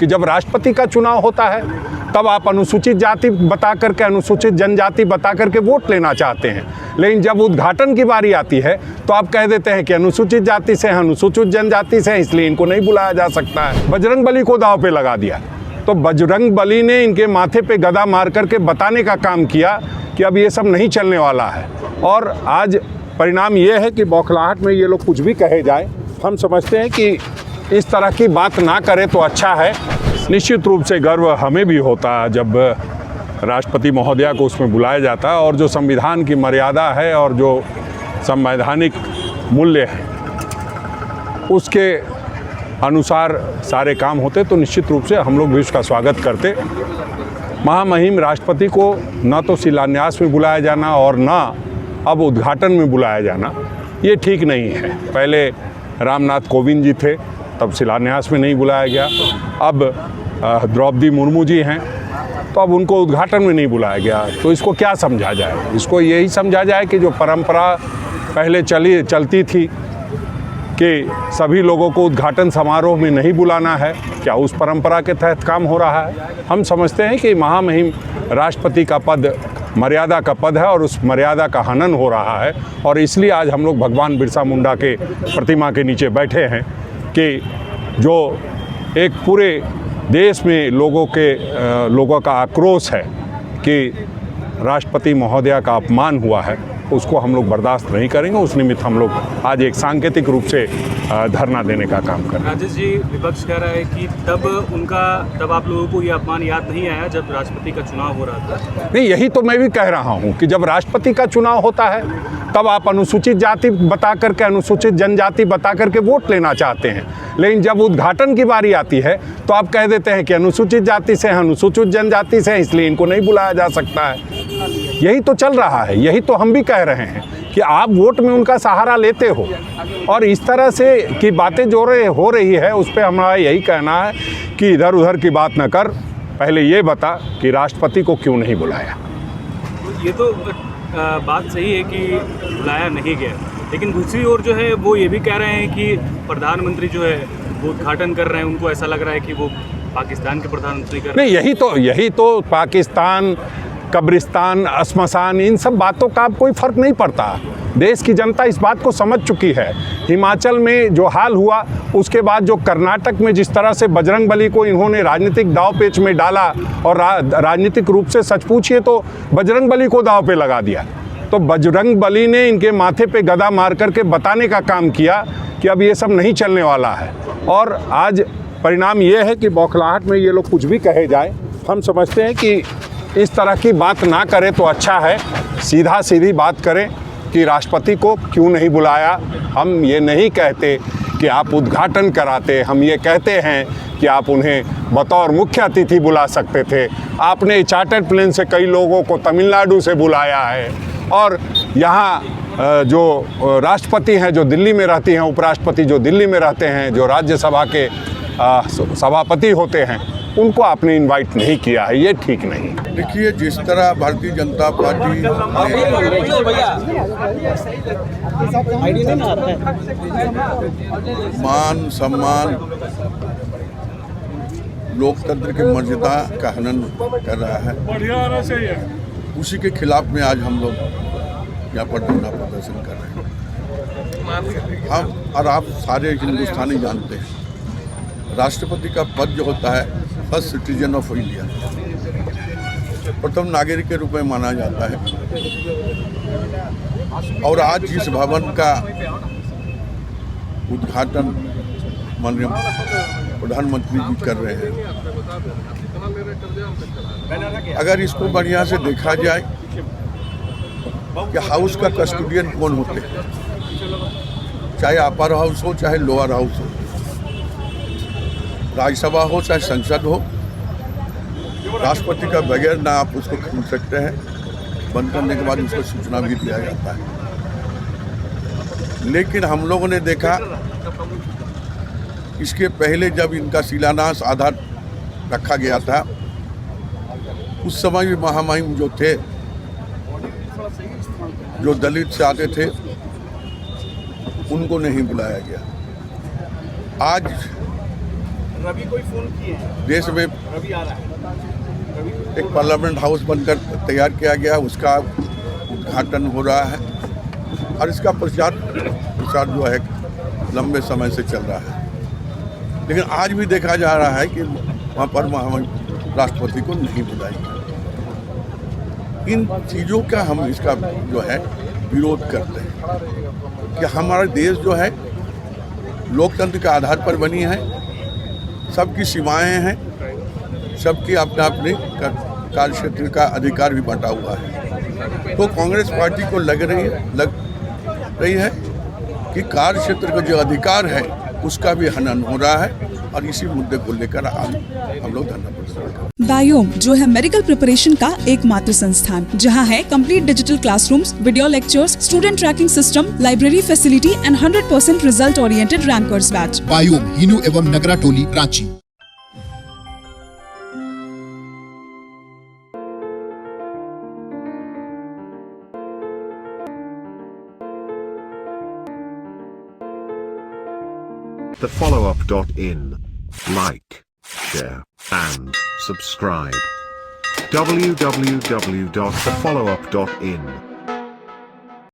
कि जब राष्ट्रपति का चुनाव होता है तब आप अनुसूचित जाति बता करके, अनुसूचित जनजाति बता करके वोट लेना चाहते हैं, लेकिन जब उद्घाटन की बारी आती है तो आप कह देते हैं कि अनुसूचित जाति से हैं, अनुसूचित जनजाति से हैं, इसलिए इनको नहीं बुलाया जा सकता है। बजरंगबली को दांव पे लगा दिया। तो बजरंगबली ने इनके माथे पे गदा मार करके बताने का काम किया कि अब ये सब नहीं चलने वाला है। और आज परिणाम ये है कि बौखलाहट में ये लोग कुछ भी कहे जाए। हम समझते हैं कि इस तरह की बात ना करें तो अच्छा है। निश्चित रूप से गर्व हमें भी होता है जब राष्ट्रपति महोदया को उसमें बुलाया जाता है, और जो संविधान की मर्यादा है और जो संवैधानिक मूल्य है उसके अनुसार सारे काम होते, तो निश्चित रूप से हम लोग भी उसका स्वागत करते। महामहिम राष्ट्रपति को न तो शिलान्यास में बुलाया जाना और न अब उद्घाटन में बुलाया जाना, ये ठीक नहीं है। पहले रामनाथ कोविंद जी थे, तब शिलान्यास में नहीं बुलाया गया। अब द्रौपदी मुर्मू जी हैं, तो अब उनको उद्घाटन में नहीं बुलाया गया। तो इसको क्या समझा जाए? इसको यही समझा जाए कि जो परंपरा पहले चलती थी कि सभी लोगों को उद्घाटन समारोह में नहीं बुलाना है, क्या उस परंपरा के तहत काम हो रहा है? हम समझते हैं कि महामहिम राष्ट्रपति का पद मर्यादा का पद है और उस मर्यादा का हनन हो रहा है, और इसलिए आज हम लोग भगवान बिरसा मुंडा के प्रतिमा के नीचे बैठे हैं कि जो एक पूरे देश में लोगों का आक्रोश है कि राष्ट्रपति महोदया का अपमान हुआ है, उसको हम लोग बर्दाश्त नहीं करेंगे। उस निमित्त हम लोग आज एक सांकेतिक रूप से धरना देने का काम कर रहे हैं। राजेश जी, विपक्ष कह रहा है कि तब आप लोगों को ये अपमान याद नहीं आया जब राष्ट्रपति का चुनाव हो रहा था। नहीं, यही तो मैं भी कह रहा हूँ कि जब राष्ट्रपति का चुनाव होता है तब आप अनुसूचित जाति बता करके, अनुसूचित जनजाति बता करके वोट लेना चाहते हैं, लेकिन जब उद्घाटन की बारी आती है तो आप कह देते हैं कि अनुसूचित जाति से हैं, अनुसूचित जनजाति से हैं, इसलिए इनको नहीं बुलाया जा सकता है। यही तो चल रहा है, यही तो हम भी कह रहे हैं कि आप वोट में उनका सहारा लेते हो, और इस तरह से की बातें जो हो रही है उस पर हमारा यही कहना है कि इधर उधर की बात न कर, पहले ये बता कि राष्ट्रपति को क्यों नहीं बुलाया। ये तो बात सही है कि बुलाया नहीं गया, लेकिन दूसरी ओर जो है वो ये भी कह रहे हैं कि प्रधानमंत्री जो है वो उद्घाटन कर रहे हैं, उनको ऐसा लग रहा है कि वो पाकिस्तान के प्रधानमंत्री कर रहे हैं। नहीं, यही तो पाकिस्तान, कब्रिस्तान, श्मशान, इन सब बातों का अब कोई फर्क नहीं पड़ता। देश की जनता इस बात को समझ चुकी है। हिमाचल में जो हाल हुआ, उसके बाद जो कर्नाटक में जिस तरह से बजरंगबली को इन्होंने राजनीतिक दाव पेच में डाला, और राजनीतिक रूप से सच पूछिए तो बजरंगबली को दाव पे लगा दिया। तो बजरंगबली ने इनके माथे पे गदा मार करके बताने का काम किया कि अब ये सब नहीं चलने वाला है। और आज परिणाम ये है कि बौखलाहट में ये लोग कुछ भी कहे जाए। हम समझते हैं कि इस तरह की बात ना करें तो अच्छा है। सीधा सीधी बात करें कि राष्ट्रपति को क्यों नहीं बुलाया। हम ये नहीं कहते कि आप उद्घाटन कराते, हम ये कहते हैं कि आप उन्हें बतौर मुख्य अतिथि बुला सकते थे। आपने चार्टर्ड प्लेन से कई लोगों को तमिलनाडु से बुलाया है, और यहाँ जो राष्ट्रपति हैं जो दिल्ली में रहती हैं, उपराष्ट्रपति जो दिल्ली में रहते हैं, जो राज्यसभा के सभापति होते हैं, उनको आपने इनवाइट नहीं किया है, ये ठीक नहीं। देखिए, जिस तरह भारतीय जनता पार्टी मान सम्मान लोकतंत्र की मर्यादा का हनन कर रहा है, उसी के खिलाफ में आज हम लोग यहाँ पर धरना प्रदर्शन कर रहे हैं। हम और आप सारे हिंदुस्तानी जानते हैं, राष्ट्रपति का पद जो होता है फर्स्ट सिटीजन ऑफ इंडिया, प्रथम नागरिक के रूप में माना जाता है। और आज जिस भवन का उद्घाटन माननीय प्रधानमंत्री जी कर रहे हैं, अगर इसको बढ़िया से देखा जाए कि हाउस का कस्टोडियन कौन होते हैं, चाहे अपर हाउस हो चाहे लोअर हाउस हो, राज्यसभा हो चाहे संसद हो, राष्ट्रपति का बगैर ना आप उसको खोल सकते हैं। बंद करने के बाद उसको सूचना भी दिया जाता है। लेकिन हम लोगों ने देखा, इसके पहले जब इनका शिलान्यास आधार रखा गया था, उस समय भी महामहिम जो थे, जो दलित से आते थे, उनको नहीं बुलाया गया। आज रवि कोई फोन किए हैं? देश में रवि आ रहा है। एक पार्लियामेंट हाउस बनकर तैयार किया गया, उसका उद्घाटन हो रहा है और इसका प्रचार जो है लंबे समय से चल रहा है। लेकिन आज भी देखा जा रहा है कि वहाँ पर राष्ट्रपति को नहीं बुलाया। इन चीज़ों का हम इसका जो है विरोध करते हैं कि हमारा देश जो है लोकतंत्र के आधार पर बनी है, सबकी सीमाएं हैं, सबकी अपने अपने कार्य क्षेत्र का अधिकार भी बंटा हुआ है। तो कांग्रेस पार्टी को लग रही है कि कार्य क्षेत्र का जो अधिकार है उसका भी हनन हो रहा है और इसी मुद्दे को लेकर आज हम लोग धरना प्रदर्शन कर रहे हैं। बायोम जो है मेडिकल प्रिपरेशन का एकमात्र संस्थान जहां है complete digital classrooms, video lectures, student tracking system, library facility and 100% result oriented rankers batch. Biome Hinoo एवं नगरा टोली Ranchi. The followup.in. Like, share, and subscribe. www.thefollowup.in